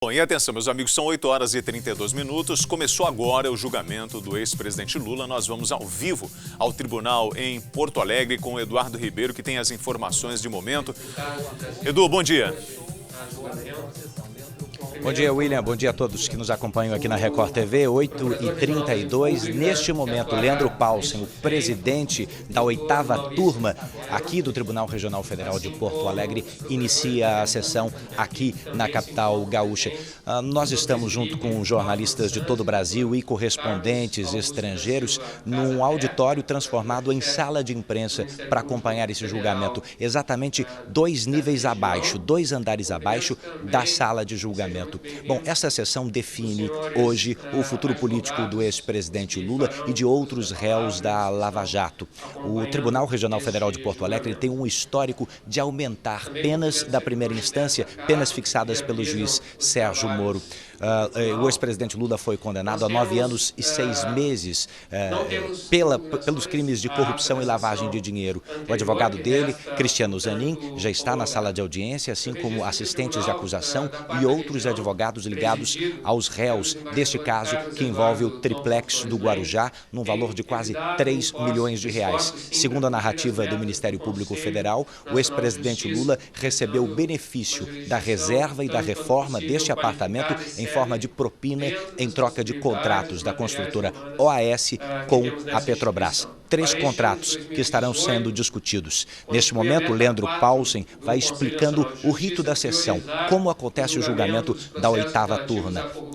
Bom, e atenção, meus amigos, são 8 horas e 32 minutos. Começou agora o julgamento do ex-presidente Lula. Nós vamos ao vivo ao tribunal em Porto Alegre com o Eduardo Ribeiro, que tem as informações de momento. Edu, bom dia. Bom dia, William. Bom dia a todos que nos acompanham aqui na Record TV, 8h32. Neste momento, Leandro Paulsen, o presidente da 8ª turma aqui do Tribunal Regional Federal de Porto Alegre, inicia a sessão aqui na capital gaúcha. Nós estamos junto com jornalistas de todo o Brasil e correspondentes estrangeiros num auditório transformado em sala de imprensa para acompanhar esse julgamento. Exatamente 2 níveis abaixo, 2 andares abaixo da sala de julgamento. Bom, essa sessão define hoje o futuro político do ex-presidente Lula e de outros réus da Lava Jato. O Tribunal Regional Federal de Porto Alegre tem um histórico de aumentar penas da primeira instância, penas fixadas pelo juiz Sérgio Moro. O ex-presidente Lula foi condenado a 9 anos e 6 meses pelos crimes de corrupção e lavagem de dinheiro. O advogado dele, Cristiano Zanin, já está na sala de audiência, assim como assistentes de acusação e outros advogados ligados aos réus deste caso, que envolve o triplex do Guarujá, num valor de quase 3 milhões de reais. Segundo a narrativa do Ministério Público Federal, o ex-presidente Lula recebeu o benefício da reserva e da reforma deste apartamento em forma de propina em troca de contratos da construtora OAS com a Petrobras. 3 contratos que estarão sendo discutidos. Neste momento, Leandro Paulsen vai explicando o rito da sessão, como acontece o julgamento da 8ª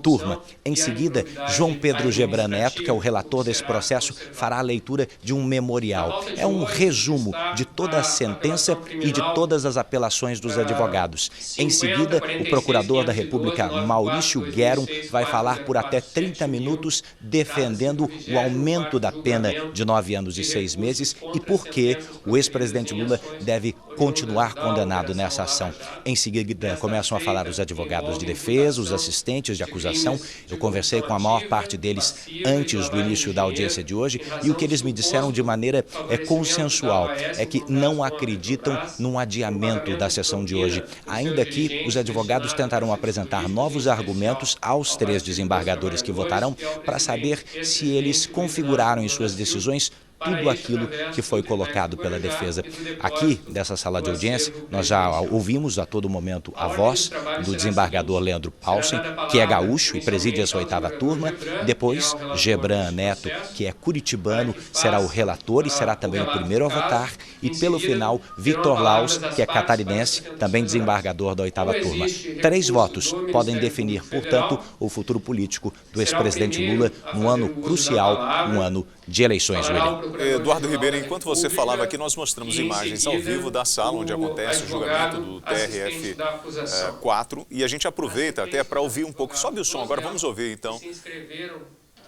turma. Em seguida, João Pedro Gebran Neto, que é o relator desse processo, fará a leitura de um memorial. É um resumo de toda a sentença e de todas as apelações dos advogados. Em seguida, o procurador da República, Maurício Guerum, vai falar por até 30 minutos defendendo o aumento da pena de 9 anos e 6 meses e por que o ex-presidente Lula deve continuar condenado nessa ação. Em seguida, começam a falar os advogados de defesa, os assistentes de acusação. Eu conversei com a maior parte deles antes do início da audiência de hoje e o que eles me disseram de maneira consensual é que não acreditam num adiamento da sessão de hoje. Ainda que os advogados tentarão apresentar novos argumentos aos 3 desembargadores que votarão para saber se eles configuraram em suas decisões tudo aquilo que foi colocado pela defesa. Aqui, dessa sala de audiência, nós já ouvimos a todo momento a voz do desembargador Leandro Paulsen, que é gaúcho e preside essa 8ª turma. Depois, Gebran Neto, que é curitibano, será o relator e será também o primeiro a votar. E, pelo final, Victor Laus, que é catarinense, também desembargador da 8ª turma. 3 votos podem definir, portanto, o futuro político do ex-presidente Lula num ano crucial, um ano de eleições, William. Eduardo Ribeiro, enquanto você falava aqui, nós mostramos imagens ao vivo da sala onde acontece o julgamento do TRF-4 e a gente aproveita até para ouvir um pouco. Sobe o som agora, vamos ouvir então.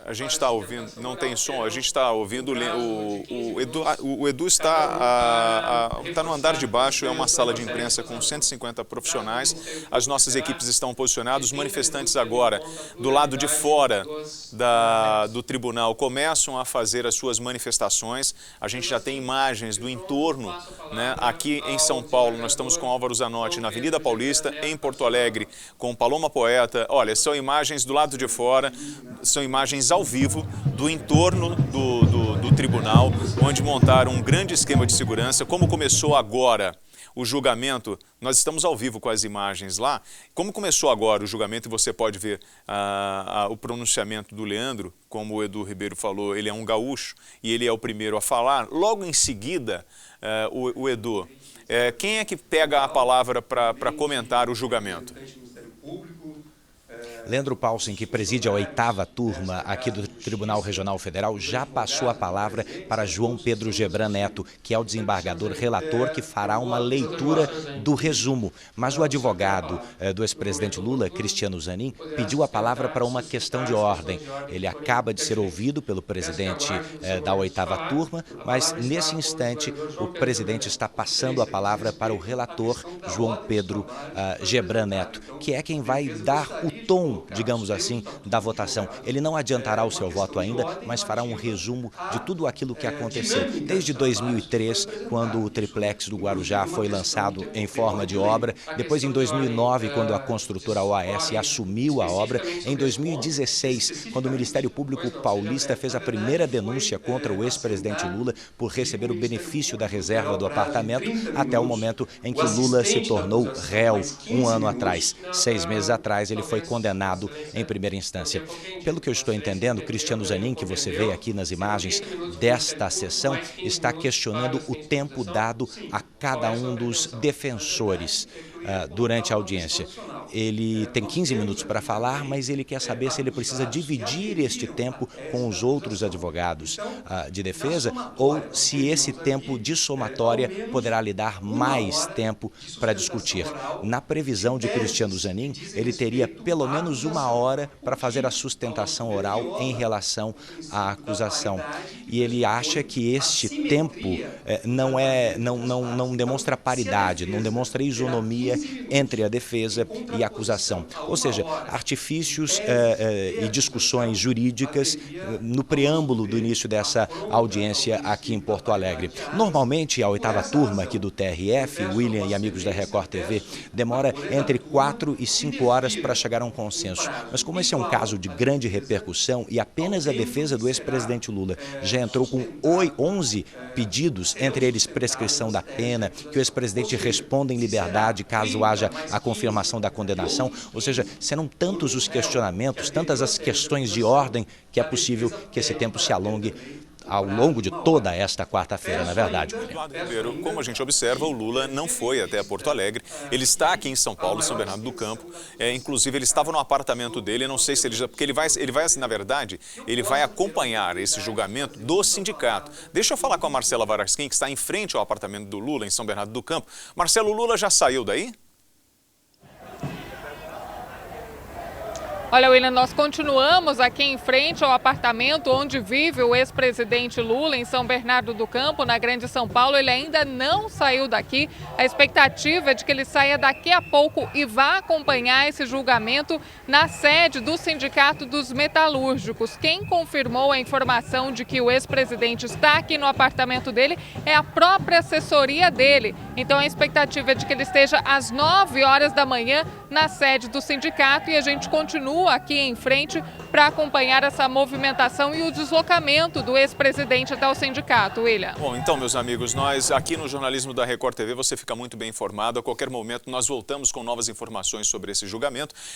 A gente está ouvindo, não tem som, a gente está ouvindo, o Edu está no andar de baixo, é uma sala de imprensa com 150 profissionais, as nossas equipes estão posicionadas, os manifestantes agora, do lado de fora do tribunal, começam a fazer as suas manifestações, a gente já tem imagens do entorno, né? Aqui em São Paulo nós estamos com Álvaro Zanotti na Avenida Paulista, em Porto Alegre com Paloma Poeta, olha, são imagens do lado de fora, são imagens ao vivo do entorno do tribunal, onde montaram um grande esquema de segurança. Como começou agora o julgamento, nós estamos ao vivo com as imagens lá. Como começou agora o julgamento, e você pode ver o pronunciamento do Leandro, como o Edu Ribeiro falou, ele é um gaúcho e ele é o primeiro a falar. Logo em seguida, o Edu, quem é que pega a palavra para comentar o julgamento? Leandro Paulsen, que preside a 8ª turma aqui do Tribunal Regional Federal, já passou a palavra para João Pedro Gebran Neto, que é o desembargador relator que fará uma leitura do resumo. Mas o advogado do ex-presidente Lula, Cristiano Zanin, pediu a palavra para uma questão de ordem. Ele acaba de ser ouvido pelo presidente da 8ª turma, mas nesse instante o presidente está passando a palavra para o relator João Pedro Gebran Neto, que é quem vai dar o tom resumão, digamos assim, da votação. Ele não adiantará o seu voto ainda, mas fará um resumo de tudo aquilo que aconteceu. Desde 2003, quando o triplex do Guarujá foi lançado em forma de obra, depois em 2009, quando a construtora OAS assumiu a obra, em 2016, quando o Ministério Público Paulista fez a primeira denúncia contra o ex-presidente Lula por receber o benefício da reserva do apartamento, até o momento em que Lula se tornou réu um ano atrás. 6 meses atrás, ele foi condenado em primeira instância. Pelo que eu estou entendendo, Cristiano Zanin, que você vê aqui nas imagens desta sessão, está questionando o tempo dado a cada um dos defensores durante a audiência. Ele tem 15 minutos para falar, mas ele quer saber se ele precisa dividir este tempo com os outros advogados de defesa ou se esse tempo de somatória poderá lhe dar mais tempo para discutir. Na previsão de Cristiano Zanin, ele teria pelo menos 1 hora para fazer a sustentação oral em relação à acusação. E ele acha que este tempo não demonstra paridade, não demonstra isonomia entre a defesa e a acusação. Ou seja, artifícios e discussões jurídicas no preâmbulo do início dessa audiência aqui em Porto Alegre. Normalmente, a 8ª turma aqui do TRF, William e amigos da Record TV, demora entre 4 e 5 horas para chegar a um consenso. Mas como esse é um caso de grande repercussão e apenas a defesa do ex-presidente Lula já entrou com 11 pedidos, entre eles prescrição da pena, que o ex-presidente responda em liberdade caso haja a confirmação da condenação, ou seja, serão tantos os questionamentos, tantas as questões de ordem, que é possível que esse tempo se alongue ao longo de toda esta quarta-feira, na verdade. Ribeiro, como a gente observa, o Lula não foi até Porto Alegre. Ele está aqui em São Paulo, São Bernardo do Campo. Inclusive, ele estava no apartamento dele. Não sei se ele já... Porque ele vai, na verdade, ele vai acompanhar esse julgamento do sindicato. Deixa eu falar com a Marcela Varasquim, que está em frente ao apartamento do Lula, em São Bernardo do Campo. Marcelo, o Lula já saiu daí? Olha, William, nós continuamos aqui em frente ao apartamento onde vive o ex-presidente Lula, em São Bernardo do Campo, na Grande São Paulo. Ele ainda não saiu daqui. A expectativa é de que ele saia daqui a pouco e vá acompanhar esse julgamento na sede do Sindicato dos Metalúrgicos. Quem confirmou a informação de que o ex-presidente está aqui no apartamento dele é a própria assessoria dele. Então, a expectativa é de que ele esteja às 9 horas da manhã na sede do sindicato e a gente continua aqui em frente para acompanhar essa movimentação e o deslocamento do ex-presidente até o sindicato, William. Bom, então, meus amigos, nós aqui no jornalismo da Record TV, você fica muito bem informado. A qualquer momento nós voltamos com novas informações sobre esse julgamento.